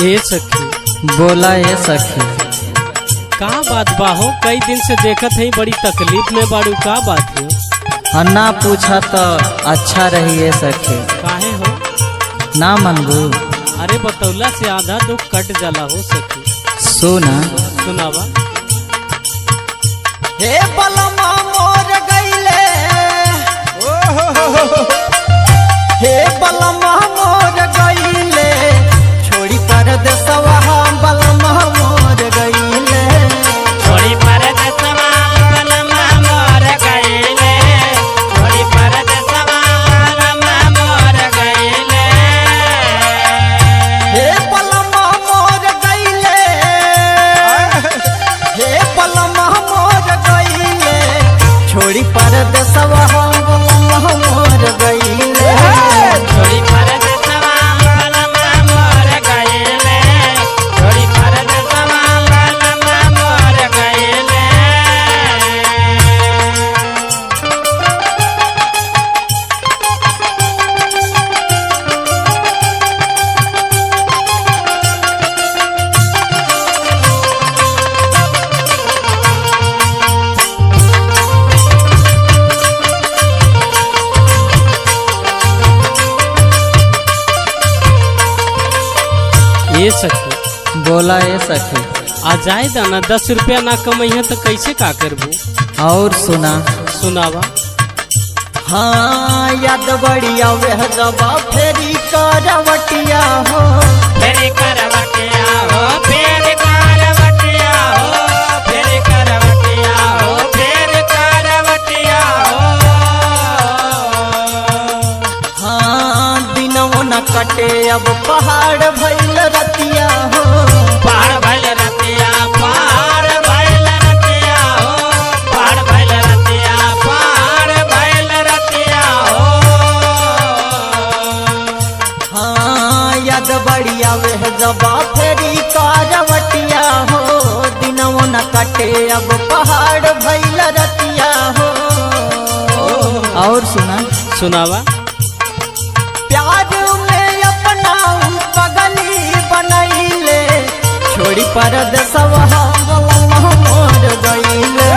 ए सखी बोला ए सखी। का बात बा हो? कई दिन से देखत है बड़ी तकलीफ में बाड़ू, का बात है? अन्ना पूछा तो अच्छा रही ए सखी। काहे हो? ना मनबू? अरे बतौला से आधा दुख कट जाला हो सखी। सुना सुनावा। हे बलमा मोर गईले, हे बलमा मोर गईले, छोड़ी परदेसवा बलमा मोर गईले, छोड़ी परदेसवा बलमा मोर गईले, छोड़ी परदेसवा बलमा मोर गईले। हे बलमा मोर गईले, हे बलमा मोर गईले, छोड़ी परदेसवा बलमा मोर गईले, छोड़ी परदेसवा बलमा मोर गईले, छोड़ी परदेसवा बलमा मोर गईले। ए सखी बोला ए सखी। आ जाए दाना 10 रुपया ना कमैया तो कैसे का करबू? और सुना। सुनावा। हाँ याद बढ़िया वह जबा फेरी करवटिया हो, फेरी करवटिया हो, फेरी करवटिया हो, फेरी करवटिया हो, फेरी करवटिया हो। हाँ दिनों न कटे अब पहाड़ भइल रतिया हो, पहाड़ भइल रतिया, पहाड़ भइल रतिया हो, पहाड़ भइल रतिया, पहाड़ भइल रतिया हो। हाँ याद बढ़िया वह जबा फेरी करवटिया हो, दिनों न कटे अब पहाड़ भइल रतिया हो। और सुना। सुनावा। प्यार में अपना पगली बनैले, छोड़ी परदेसवा बलमा मोर गईले,